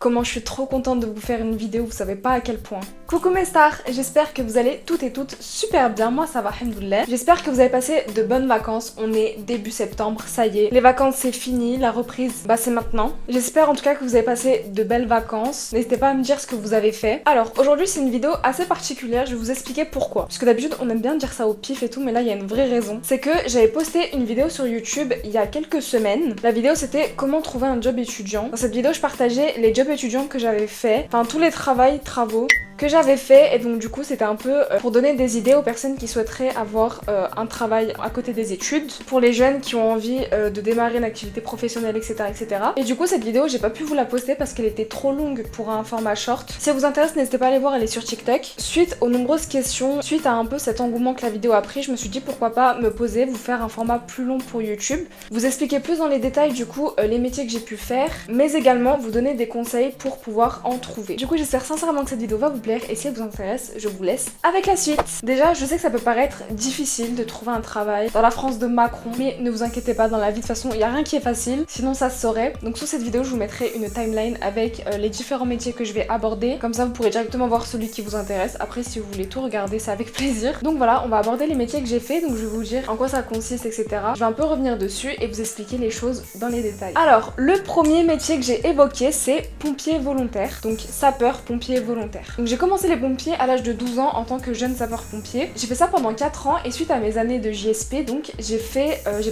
comment je suis trop contente de vous faire une vidéo, vous savez pas à quel point. Coucou mes stars, j'espère que vous allez toutes et toutes super bien, moi ça va, alhamdoulilah. J'espère que vous avez passé de bonnes vacances, on est début septembre, ça y est. Les vacances c'est fini, la reprise bah c'est maintenant. J'espère en tout cas que vous avez passé de belles vacances, n'hésitez pas à me dire ce que vous avez fait. Alors aujourd'hui c'est une vidéo assez particulière, je vais vous expliquer pourquoi. Parce que d'habitude on aime bien dire ça au pif et tout, mais là il y a une vraie raison. C'est que j'avais posté une vidéo sur YouTube il y a quelques semaines. La vidéo c'était comment trouver un job étudiant. Dans cette vidéo je partageais les jobs étudiants que j'avais fait, enfin tous les travaux que j'avais fait, et donc du coup c'était un peu pour donner des idées aux personnes qui souhaiteraient avoir un travail à côté des études, pour les jeunes qui ont envie de démarrer une activité professionnelle, etc., etc. Et du coup cette vidéo j'ai pas pu vous la poster parce qu'elle était trop longue pour un format short. Si ça vous intéresse n'hésitez pas à aller voir, elle est sur TikTok. Suite aux nombreuses questions, suite à un peu cet engouement que la vidéo a pris, je me suis dit pourquoi pas me poser, vous faire un format plus long pour YouTube, vous expliquer plus dans les détails du coup les métiers que j'ai pu faire, mais également vous donner des conseils pour pouvoir en trouver. Du coup j'espère sincèrement que cette vidéo va vous plaire, et si elle vous intéresse, je vous laisse avec la suite. Déjà, je sais que ça peut paraître difficile de trouver un travail dans la France de Macron, mais ne vous inquiétez pas, dans la vie de toute façon, il n'y a rien qui est facile, sinon ça se saurait. Donc sous cette vidéo, je vous mettrai une timeline avec les différents métiers que je vais aborder, comme ça vous pourrez directement voir celui qui vous intéresse. Après, si vous voulez tout regarder, c'est avec plaisir. Donc voilà, on va aborder les métiers que j'ai fait, donc je vais vous dire en quoi ça consiste, etc. Je vais un peu revenir dessus et vous expliquer les choses dans les détails. Alors, le premier métier que j'ai évoqué, c'est pompier volontaire, donc sapeur-pompier volontaire. Donc j'ai commencé les pompiers à l'âge de 12 ans en tant que jeune sapeur-pompier. J'ai fait ça pendant 4 ans et suite à mes années de JSP, donc j'ai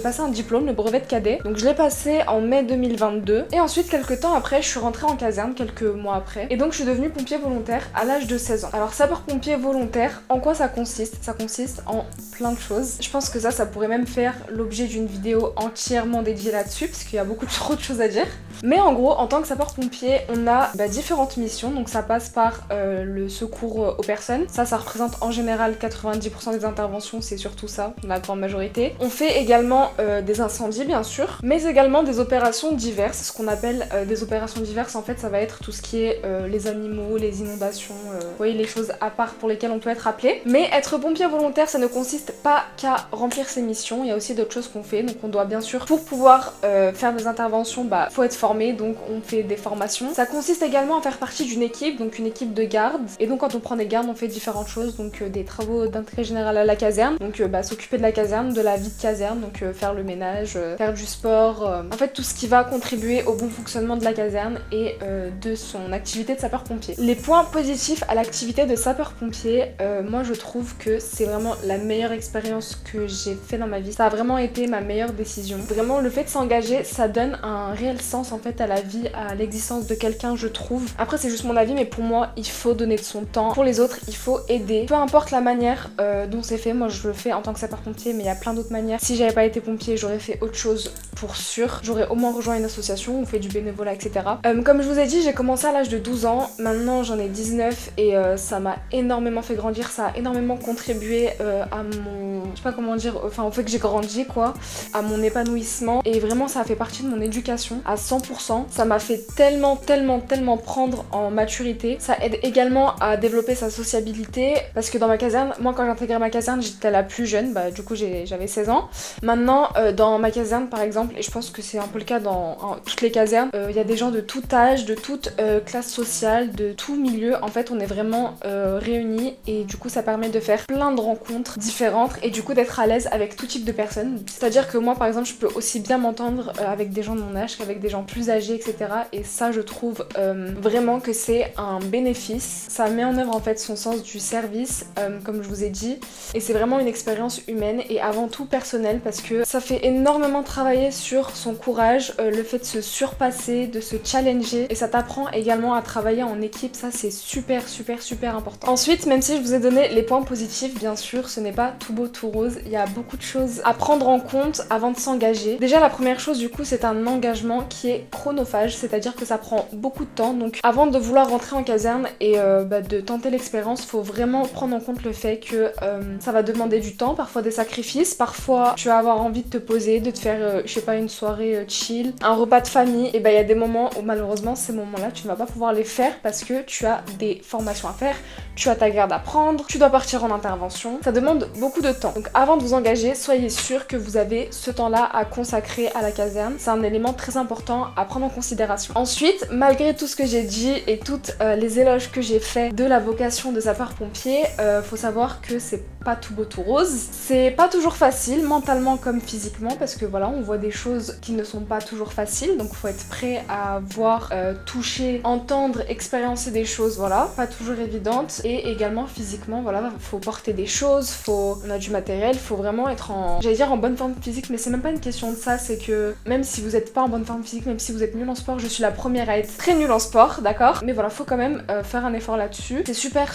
passé un diplôme, le brevet de cadet. Donc je l'ai passé en mai 2022 et ensuite quelques temps après, je suis rentrée en caserne, quelques mois après. Et donc je suis devenue pompier volontaire à l'âge de 16 ans. Alors sapeur-pompier volontaire, en quoi ça consiste? Ça consiste en plein de choses. Je pense que ça pourrait même faire l'objet d'une vidéo entièrement dédiée là-dessus parce qu'il y a trop de choses à dire. Mais en gros, en tant que sapeur-pompier, on a différentes missions. Donc ça passe par le secours aux personnes. Ça représente en général 90% des interventions, c'est surtout ça, la grande majorité. On fait également des incendies, bien sûr, mais également des opérations diverses. Ce qu'on appelle des opérations diverses, en fait, ça va être tout ce qui est les animaux, les inondations, vous voyez, les choses à part pour lesquelles on peut être appelé. Mais être pompier volontaire, ça ne consiste pas qu'à remplir ses missions, il y a aussi d'autres choses qu'on fait. Donc on doit bien sûr, pour pouvoir faire des interventions, faut être formé, donc on fait des formations. Ça consiste également à faire partie d'une équipe, donc une équipe de garde. Et donc quand on prend des gardes, on fait différentes choses, donc des travaux d'intérêt général à la caserne, donc s'occuper de la caserne, de la vie de caserne, donc faire le ménage, faire du sport, en fait tout ce qui va contribuer au bon fonctionnement de la caserne et de son activité de sapeur-pompier. Les points positifs à l'activité de sapeur-pompier, moi je trouve que c'est vraiment la meilleure expérience que j'ai fait dans ma vie. Ça a vraiment été ma meilleure décision. Vraiment le fait de s'engager, ça donne un réel sens en fait à la vie, à l'existence de quelqu'un, je trouve. Après c'est juste mon avis, mais pour moi il faut donner de son temps. Pour les autres, il faut aider. Peu importe la manière dont c'est fait, moi je le fais en tant que sapeur-pompier, mais il y a plein d'autres manières. Si j'avais pas été pompier, j'aurais fait autre chose pour sûr. J'aurais au moins rejoint une association, on fait du bénévolat, etc. Comme je vous ai dit, j'ai commencé à l'âge de 12 ans, maintenant j'en ai 19 et ça m'a énormément fait grandir, ça a énormément contribué à mon... je sais pas comment dire, enfin au fait que j'ai grandi quoi, à mon épanouissement, et vraiment ça a fait partie de mon éducation à 100%. Ça m'a fait tellement prendre en maturité. Ça aide également à développer sa sociabilité, parce que dans ma caserne, moi quand j'ai intégré ma caserne, j'étais la plus jeune, du coup j'avais 16 ans. Maintenant dans ma caserne par exemple, et je pense que c'est un peu le cas dans toutes les casernes, il y a des gens de tout âge, de toute classe sociale, de tout milieu. En fait on est vraiment réunis, et du coup ça permet de faire plein de rencontres différentes et du coup d'être à l'aise avec tout type de personnes. C'est à dire que moi par exemple je peux aussi bien m'entendre avec des gens de mon âge qu'avec des gens plus âgés, etc. Et ça je trouve vraiment que c'est un bénéfice. Ça met en œuvre en fait son sens du service, comme je vous ai dit, et c'est vraiment une expérience humaine et avant tout personnelle, parce que ça fait énormément travailler sur son courage, le fait de se surpasser, de se challenger, et ça t'apprend également à travailler en équipe. Ça c'est super important. Ensuite, même si je vous ai donné les points positifs, bien sûr ce n'est pas tout beau tout rose, il y a beaucoup de choses à prendre en compte avant de s'engager. Déjà la première chose du coup, c'est un engagement qui est chronophage, c'est-à-dire que ça prend beaucoup de temps. Donc avant de vouloir rentrer en caserne et de tenter l'expérience, faut vraiment prendre en compte le fait que ça va demander du temps, parfois des sacrifices, parfois tu vas avoir envie de te poser, de te faire je sais pas, une soirée chill, un repas de famille, et il y a des moments où malheureusement ces moments-là tu ne vas pas pouvoir les faire parce que tu as des formations à faire, tu as ta garde à prendre, tu dois partir en intervention, ça demande beaucoup de temps. Donc avant de vous engager, soyez sûr que vous avez ce temps-là à consacrer à la caserne. C'est un élément très important point à prendre en considération. Ensuite, malgré tout ce que j'ai dit et toutes les éloges que j'ai fait de la vocation de sapeur-pompier, faut savoir que c'est pas tout beau tout rose. C'est pas toujours facile, mentalement comme physiquement, parce que voilà, on voit des choses qui ne sont pas toujours faciles, donc faut être prêt à voir, toucher, entendre, expériencer des choses, voilà, pas toujours évidentes. Et également physiquement, voilà, faut porter des choses, on a du matériel, faut vraiment être j'allais dire en bonne forme physique, mais c'est même pas une question de ça, c'est que même si vous êtes pas en bonne forme physique, même si vous êtes nul en sport, je suis la première à être très nulle en sport, d'accord, mais voilà, faut quand même faire un effort là-dessus. C'est super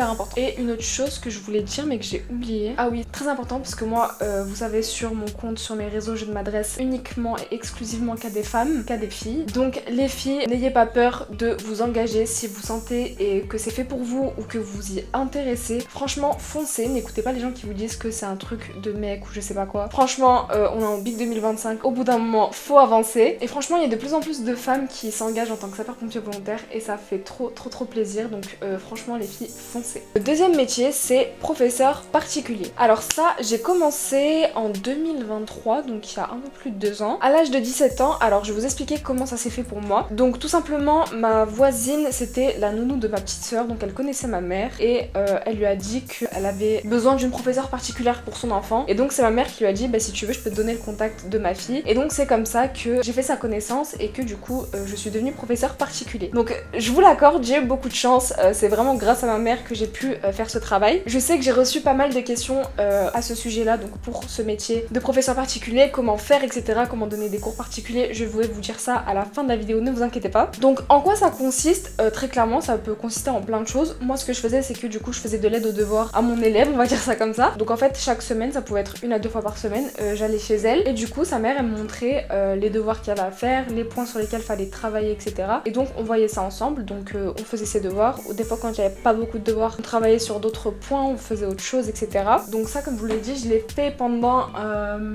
important. Et une autre chose que je voulais dire mais que j'ai oublié, ah oui, très important, parce que moi, vous savez, sur mon compte, sur mes réseaux, je ne m'adresse uniquement et exclusivement qu'à des femmes, qu'à des filles. Donc les filles, n'ayez pas peur de vous engager si vous sentez et que c'est fait pour vous ou que vous y intéressez. Franchement, foncez, n'écoutez pas les gens qui vous disent que c'est un truc de mec ou je sais pas quoi. Franchement, on est en big 2025, au bout d'un moment, faut avancer. Et franchement, il y a de plus en plus de femmes qui s'engagent en tant que sapeur-pompier volontaire et ça fait trop plaisir. Donc franchement, les filles, foncez. Le deuxième métier, c'est professeur particulier. Alors ça, j'ai commencé en 2023, donc il y a un peu plus de 2 ans, à l'âge de 17 ans. Alors je vais vous expliquer comment ça s'est fait pour moi. Donc tout simplement, ma voisine, c'était la nounou de ma petite sœur, donc elle connaissait ma mère et elle lui a dit qu'elle avait besoin d'une professeure particulière pour son enfant. Et donc c'est ma mère qui lui a dit, bah si tu veux, je peux te donner le contact de ma fille. Et donc c'est comme ça que j'ai fait sa connaissance et que du coup, je suis devenue professeur particulier. Donc je vous l'accorde, j'ai eu beaucoup de chance. C'est vraiment grâce à ma mère que j'ai pu faire ce travail. Je sais que j'ai reçu pas mal de questions à ce sujet-là, donc pour ce métier de professeur particulier, comment faire, etc., comment donner des cours particuliers. Je vais vous dire ça à la fin de la vidéo, ne vous inquiétez pas. Donc en quoi ça consiste? Très clairement, ça peut consister en plein de choses. Moi, ce que je faisais, c'est que du coup, je faisais de l'aide aux devoirs à mon élève, on va dire ça comme ça. Donc en fait, chaque semaine, ça pouvait être 1 à 2 fois par semaine, j'allais chez elle et du coup, sa mère, elle me montrait les devoirs qu'il y avait à faire, les points sur lesquels fallait travailler, etc. Et donc on voyait ça ensemble, donc on faisait ses devoirs. Ou des fois, quand j'avais pas beaucoup de devoirs, on travaillait sur d'autres points, on faisait autre chose, etc. Donc ça, comme je vous l'ai dit, je l'ai fait pendant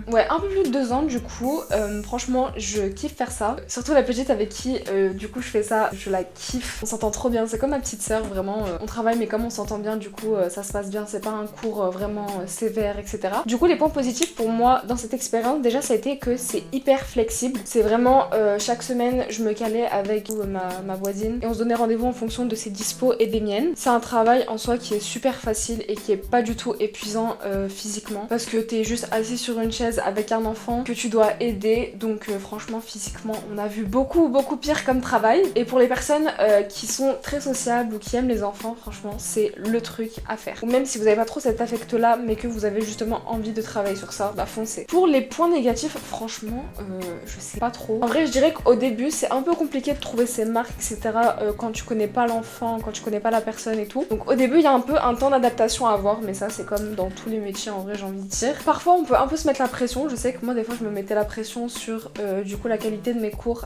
ouais, un peu plus de 2 ans du coup. Franchement, je kiffe faire ça. Surtout la petite avec qui du coup je fais ça, je la kiffe. On s'entend trop bien, c'est comme ma petite sœur, vraiment. On travaille mais comme on s'entend bien, du coup ça se passe bien, c'est pas un cours vraiment sévère, etc. Du coup, les points positifs pour moi dans cette expérience, déjà ça a été que c'est hyper flexible. C'est vraiment chaque semaine je me calais avec ma voisine et on se donnait rendez-vous en fonction de ses dispos et des miennes. C'est un travail en soi qui est super facile et qui est pas du tout épuisant physiquement, parce que t'es juste assis sur une chaise avec un enfant que tu dois aider. Donc franchement, physiquement, on a vu beaucoup pire comme travail. Et pour les personnes qui sont très sociables ou qui aiment les enfants, franchement c'est le truc à faire. Ou même si vous avez pas trop cet affect là mais que vous avez justement envie de travailler sur ça, bah foncez. Pour les points négatifs, franchement je sais pas trop. En vrai, je dirais qu'au début c'est un peu compliqué de trouver ses marques, etc. Quand tu connais pas l'enfant, quand tu connais pas la personne et tout. Donc au début il y a un peu un temps d'adaptation à avoir, mais ça c'est comme dans tous les métiers en vrai, j'ai envie de dire. Parfois on peut un peu se mettre la pression. Je sais que moi des fois je me mettais la pression sur du coup la qualité de mes cours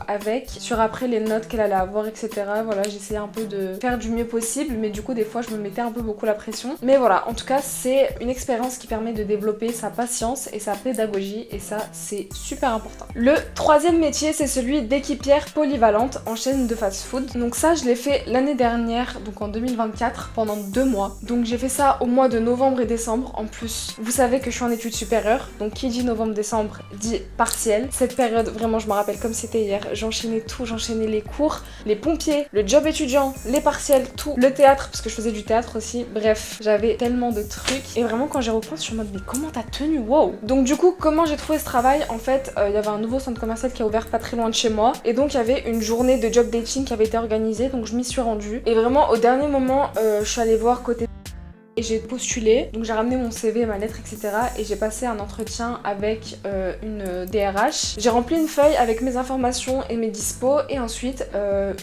sur après les notes qu'elle allait avoir, etc. Voilà, j'essayais un peu de faire du mieux possible, mais du coup des fois je me mettais un peu beaucoup la pression. Mais voilà, en tout cas c'est une expérience qui permet de développer sa patience et sa pédagogie, et ça c'est super important. Le troisième métier, c'est celui d'équipière polyvalente en chaîne de fast-food. Donc ça je l'ai fait l'année dernière, donc en 2024, pendant 2 mois. Donc j'ai fait ça au mois de novembre et décembre. En plus, vous savez que je suis en études supérieures, donc qui dit novembre-décembre dit partiel. Cette période, vraiment je me rappelle comme c'était hier, j'enchaînais tout, j'enchaînais les cours, les pompiers, le job étudiant, les partiels, tout, le théâtre, parce que je faisais du théâtre aussi. Bref, j'avais tellement de trucs et vraiment quand j'y repense, je suis en mode mais comment t'as tenu, wow. Donc du coup, comment j'ai trouvé ce travail? En fait, il y avait un nouveau centre commercial qui a ouvert pas très loin de chez moi et donc il y avait une journée de job dating qui avait été organisée, donc je m'y suis rendue et vraiment au dernier moment, je suis allée voir côté et j'ai postulé, donc j'ai ramené mon CV, ma lettre, etc. et j'ai passé un entretien avec une DRH. J'ai rempli une feuille avec mes informations et mes dispos et ensuite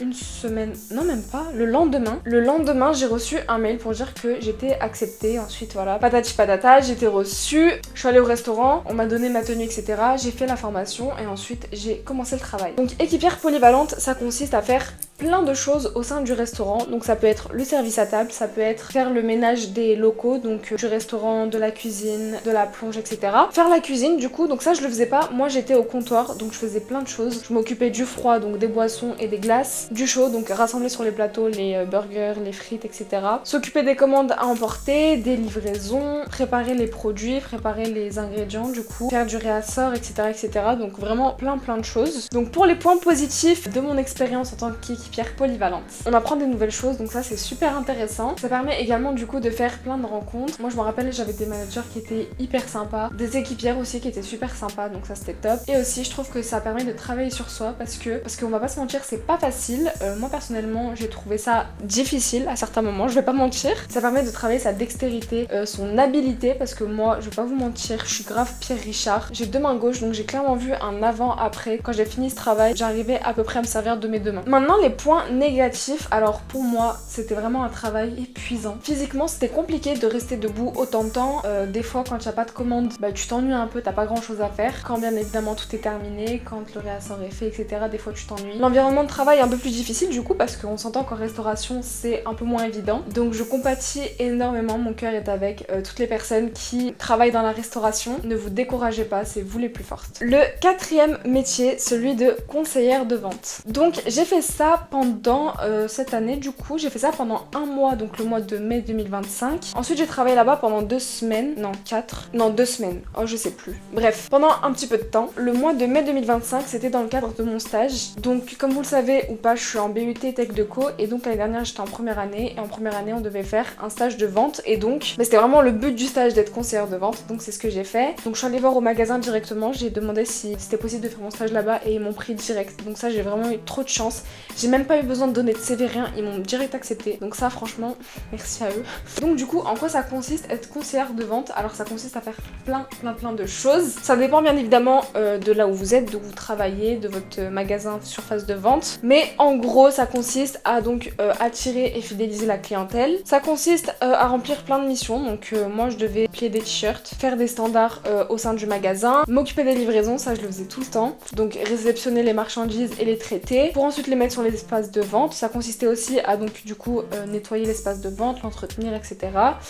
une semaine, non même pas, le lendemain j'ai reçu un mail pour dire que j'étais acceptée. Ensuite voilà, patati patata, j'étais reçue, je suis allée au restaurant, on m'a donné ma tenue, etc. J'ai fait la formation et ensuite j'ai commencé le travail. Donc équipière polyvalente, ça consiste à faire plein de choses au sein du restaurant. Donc ça peut être le service à table, ça peut être faire le ménage des locaux, donc du restaurant, de la cuisine, de la plonge, etc. Faire la cuisine du coup, donc ça je le faisais pas, moi j'étais au comptoir, donc je faisais plein de choses. Je m'occupais du froid, donc des boissons et des glaces, du chaud, donc rassembler sur les plateaux les burgers, les frites, etc. S'occuper des commandes à emporter, des livraisons, préparer les produits, préparer les ingrédients du coup, faire du réassort, etc. etc. Donc vraiment plein de choses. Donc pour les points positifs de mon expérience en tant qu'équipière polyvalente, on apprend des nouvelles choses, donc ça c'est super intéressant. Ça permet également du coup de faire plein de rencontres. Moi je me rappelle, j'avais des managers qui étaient hyper sympas, des équipières aussi qui étaient super sympas, donc ça c'était top. Et aussi je trouve que ça permet de travailler sur soi parce qu'on va pas se mentir, c'est pas facile. Moi personnellement j'ai trouvé ça difficile à certains moments, je vais pas mentir. Ça permet de travailler sa dextérité, son habileté, parce que moi je vais pas vous mentir, je suis grave Pierre Richard. J'ai deux mains gauches, donc j'ai clairement vu un avant-après. Quand j'ai fini ce travail, j'arrivais à peu près à me servir de mes deux mains. Maintenant les points négatifs, alors pour moi c'était vraiment un travail épuisant. Physiquement c'était compliqué de rester debout autant de temps. Des fois quand il n'y a pas de commande, bah tu t'ennuies un peu, t'as pas grand chose à faire. Quand bien évidemment tout est terminé, quand le réassort est fait, etc. des fois tu t'ennuies. L'environnement de travail est un peu plus difficile du coup parce qu'on s'entend qu'en restauration c'est un peu moins évident. Donc je compatis énormément, mon cœur est avec toutes les personnes qui travaillent dans la restauration. Ne vous découragez pas, c'est vous les plus fortes. Le quatrième métier, celui de conseillère de vente. Donc j'ai fait ça pendant cette année, du coup j'ai fait ça pendant un mois, donc le mois de mai 2025. Ensuite j'ai travaillé là-bas pendant 2 semaines, non 4, non 2 semaines, oh je sais plus. Bref, pendant un petit peu de temps. Le mois de mai 2025 c'était dans le cadre de mon stage. Donc comme vous le savez ou pas, je suis en BUT Tech Deco et donc l'année dernière j'étais en première année et en première année on devait faire un stage de vente et donc c'était vraiment le but du stage d'être conseillère de vente, donc c'est ce que j'ai fait. Donc je suis allée voir au magasin directement, j'ai demandé si c'était possible de faire mon stage là-bas et ils m'ont pris direct. Donc ça j'ai vraiment eu trop de chance. J'ai même pas eu besoin de donner de CV, rien, ils m'ont direct accepté. Donc ça franchement, merci à eux. Donc du coup en quoi ça consiste être conseillère de vente? Alors ça consiste à faire plein de choses. Ça dépend bien évidemment de là où vous êtes, d'où vous travaillez, de votre magasin surface de vente. Mais en gros ça consiste à donc attirer et fidéliser la clientèle. Ça consiste à remplir plein de missions. Donc moi je devais plier des t-shirts, faire des standards au sein du magasin, m'occuper des livraisons, ça je le faisais tout le temps. Donc réceptionner les marchandises et les traiter pour ensuite les mettre sur les espaces de vente. Ça consistait aussi à donc du coup nettoyer l'espace de vente, l'entretenir, etc.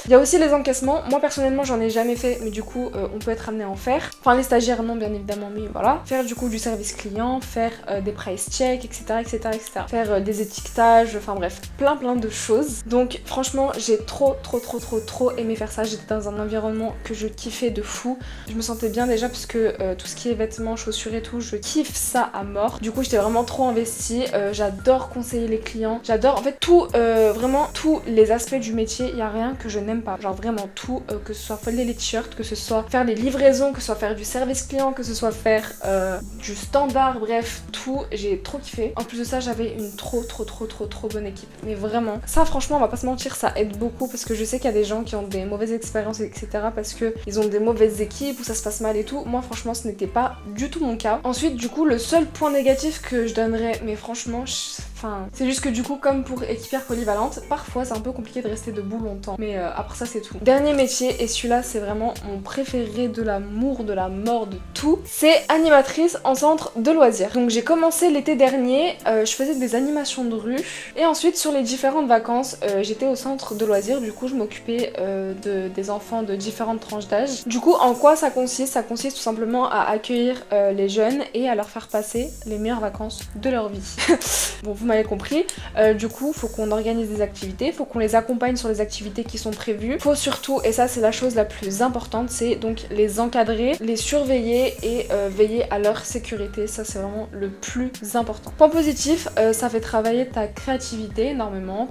Il y a aussi les encaissements. Moi personnellement j'en ai jamais fait, mais du coup on peut être amené à en faire. Enfin les stagiaires non bien évidemment, mais voilà. Faire du coup du service client, faire des price checks, etc. Faire des étiquetages, enfin bref, plein de choses. Donc franchement j'ai trop aimé faire ça. J'étais dans un environnement que je kiffais de fou. Je me sentais bien déjà parce que tout ce qui est vêtements, chaussures et tout, je kiffe ça à mort. Du coup j'étais vraiment trop investie. J'adore conseiller les clients. J'adore en fait tout, vraiment tous les aspects du métier. Il n'y a rien que je n'aime pas. Genre vraiment tout, que ce soit folder les t-shirts, que ce soit faire les livraisons, que ce soit faire du service client, que ce soit faire du standard, bref, tout. J'ai trop kiffé. En plus de ça j'avais une trop bonne équipe. Mais vraiment, ça franchement on va pas se mentir, ça aide beaucoup parce que je sais qu'il y a des gens qui ont des mauvaises expériences, etc. parce que ils ont des mauvaises équipes où ça se passe mal et tout. Moi franchement ce n'était pas du tout mon cas. Ensuite du coup le seul point négatif que je donnerais, mais franchement c'est juste que du coup comme pour équipière polyvalente, parfois c'est un peu compliqué de rester debout longtemps. Mais après ça c'est tout. Dernier métier, et celui-là c'est vraiment mon préféré de l'amour, de la mort, de tout, c'est animatrice en centre de loisirs. Donc j'ai commencé l'été dernier, je faisais des animations de rue et ensuite sur les différentes vacances j'étais au centre de loisirs. Du coup je m'occupais des enfants de différentes tranches d'âge. Du coup en quoi ça consiste? Ça consiste tout simplement à accueillir les jeunes et à leur faire passer les meilleures vacances de leur vie. Bon vous m'avez compris. Du coup faut qu'on organise des activités, faut qu'on les accompagne sur les activités qui sont prévues. Faut surtout, et ça c'est la chose la plus importante, c'est donc les encadrer, les surveiller et veiller à leur sécurité. Ça c'est vraiment le plus important. Point positif, ça fait travailler ta créativité énormément,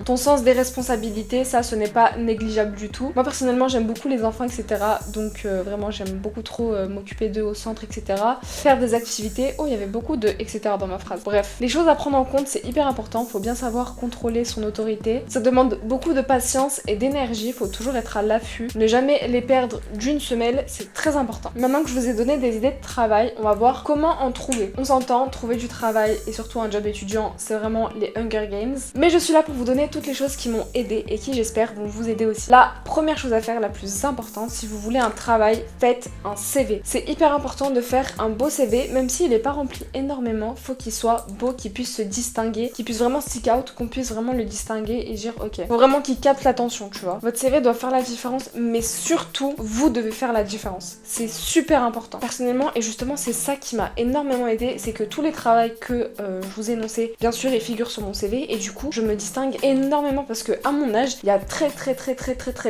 ton sens des responsabilités, ça ce n'est pas négligeable du tout. Moi personnellement j'aime beaucoup les enfants, etc. Donc vraiment j'aime beaucoup trop m'occuper d'eux au centre, etc. Faire des activités, oh il y avait beaucoup de etc. dans ma phrase. Bref, les choses à prendre en compte, c'est hyper important, faut bien savoir contrôler son autorité. Ça demande beaucoup de patience et d'énergie, faut toujours être à l'affût, ne jamais les perdre d'une semelle, c'est très important. Maintenant que je vous ai donné des idées de travail, on va voir comment en trouver. On s'entend, trouver du travail et surtout un job étudiant, c'est vraiment les Hunger Games. Mais je suis là pour vous donner toutes les choses qui m'ont aidé et qui j'espère vont vous aider aussi. La première chose à faire, la plus importante, si vous voulez un travail, faites un CV. C'est hyper important de faire un beau CV, même s'il n'est pas rempli énormément, faut qu'il soit beau, qu'il puisse se distinguer distinguer, qui puisse vraiment stick out, qu'on puisse vraiment le distinguer et dire ok. Faut vraiment qu'il capte l'attention, tu vois. Votre CV doit faire la différence, mais surtout, vous devez faire la différence. C'est super important. Personnellement, et justement, c'est ça qui m'a énormément aidé, c'est que tous les travaux que je vous ai énoncés, bien sûr, ils figurent sur mon CV et du coup, je me distingue énormément parce que à mon âge, il y a très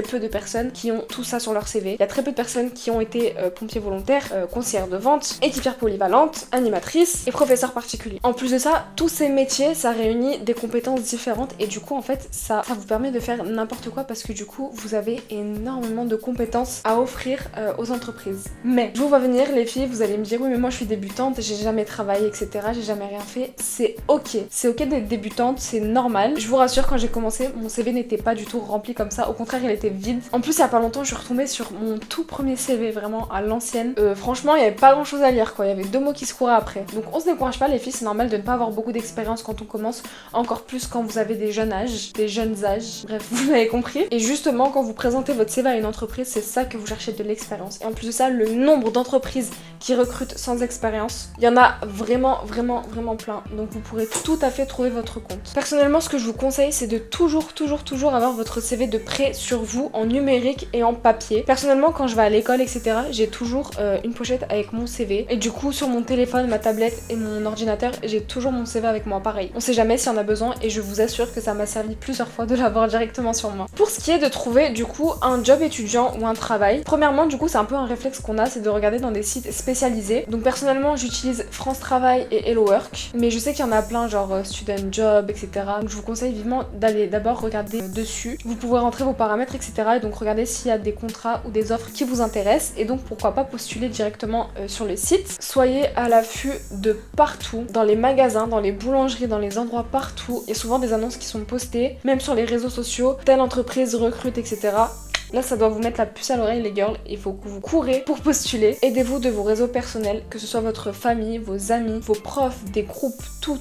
peu de personnes qui ont tout ça sur leur CV. Il y a très peu de personnes qui ont été pompiers volontaires, conseillères de vente, équipières polyvalentes, animatrices et professeurs particuliers. En plus de ça, tous ces métiers, ça réunit des compétences différentes et du coup, en fait, ça vous permet de faire n'importe quoi parce que du coup, vous avez énormément de compétences à offrir aux entreprises. Mais je vous vois venir, les filles, vous allez me dire oui, mais moi je suis débutante, j'ai jamais travaillé, etc. J'ai jamais rien fait. C'est ok d'être débutante, c'est normal. Je vous rassure, quand j'ai commencé, mon CV n'était pas du tout rempli comme ça. Au contraire, il était vide. En plus, il y a pas longtemps, je suis retombée sur mon tout premier CV, vraiment à l'ancienne. Franchement, il y avait pas grand chose à lire, quoi. Il y avait 2 mots qui se couraient après. Donc, on se décourage pas, les filles. C'est normal de ne pas avoir beaucoup d'expérience quand on commence. Encore plus quand vous avez des jeunes âges. Bref, vous m'avez compris. Et justement, quand vous présentez votre CV à une entreprise, c'est ça que vous cherchez, de l'expérience. Et en plus de ça, le nombre d'entreprises qui recrutent sans expérience, il y en a vraiment plein. Donc vous pourrez tout à fait trouver votre compte. Personnellement, ce que je vous conseille, c'est de toujours avoir votre CV de près sur vous, en numérique et en papier. Personnellement, quand je vais à l'école, etc., j'ai toujours une pochette avec mon CV. Et du coup, sur mon téléphone, ma tablette et mon ordinateur, j'ai toujours mon CV avec moi, pareil. On sait jamais s'il y en a besoin et je vous assure que ça m'a servi plusieurs fois de l'avoir directement sur moi. Pour ce qui est de trouver, du coup, un job étudiant ou un travail, premièrement, du coup, c'est un peu un réflexe qu'on a, c'est de regarder dans des sites spécialisés. Donc personnellement, j'utilise France Travail et Hello Work, mais je sais qu'il y en a plein, genre Student Job, etc. Donc je vous conseille vivement d'aller d'abord regarder dessus. Vous pouvez rentrer vos paramètres, etc. et donc regarder s'il y a des contrats ou des offres qui vous intéressent et donc pourquoi pas postuler directement sur le site. Soyez à l'affût de partout, dans les magasins, dans les boulangeries, dans les endroits partout. Il y a souvent des annonces qui sont postées, même sur les réseaux sociaux, telle entreprise recrute, etc. Là, ça doit vous mettre la puce à l'oreille, les girls. Il faut que vous courez pour postuler. Aidez-vous de vos réseaux personnels, que ce soit votre famille, vos amis, vos profs, des groupes, tout.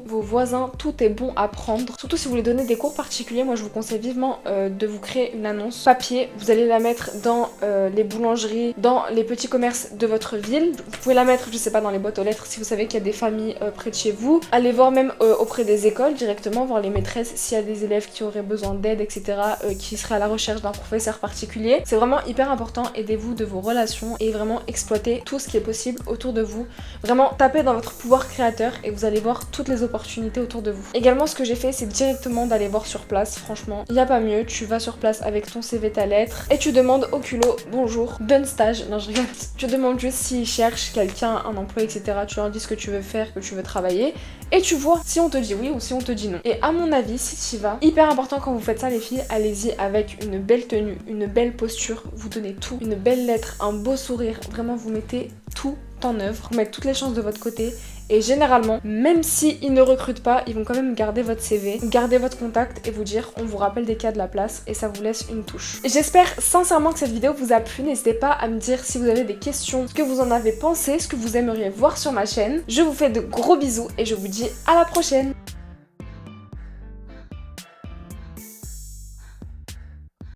Vos voisins, tout est bon à prendre. Surtout si vous voulez donner des cours particuliers, moi je vous conseille vivement de vous créer une annonce papier. Vous allez la mettre dans les boulangeries, dans les petits commerces de votre ville. Vous pouvez la mettre, je sais pas, dans les boîtes aux lettres si vous savez qu'il y a des familles près de chez vous. Allez voir même auprès des écoles directement, voir les maîtresses s'il y a des élèves qui auraient besoin d'aide, etc., qui seraient à la recherche d'un professeur particulier. C'est vraiment hyper important, aidez-vous de vos relations et vraiment exploitez tout ce qui est possible autour de vous. Vraiment tapez dans votre pouvoir créateur et vous allez voir toutes les opportunités autour de vous. Également, ce que j'ai fait, c'est directement d'aller voir sur place. Franchement, il n'y a pas mieux. Tu vas sur place avec ton CV, ta lettre et tu demandes au culot bonjour, donne stage. Non, je rigole. Tu demandes juste s'ils cherchent quelqu'un, un emploi, etc. Tu leur dis ce que tu veux faire, que tu veux travailler et tu vois si on te dit oui ou si on te dit non. Et à mon avis, si tu y vas, hyper important quand vous faites ça, les filles, allez-y avec une belle tenue, une belle posture, vous donnez tout, une belle lettre, un beau sourire, vraiment vous mettez tout en œuvre, vous mettez toutes les chances de votre côté et généralement, même s'ils ne recrutent pas, ils vont quand même garder votre CV, garder votre contact et vous dire on vous rappelle des cas de la place et ça vous laisse une touche. J'espère sincèrement que cette vidéo vous a plu, n'hésitez pas à me dire si vous avez des questions, ce que vous en avez pensé, ce que vous aimeriez voir sur ma chaîne. Je vous fais de gros bisous et je vous dis à la prochaine.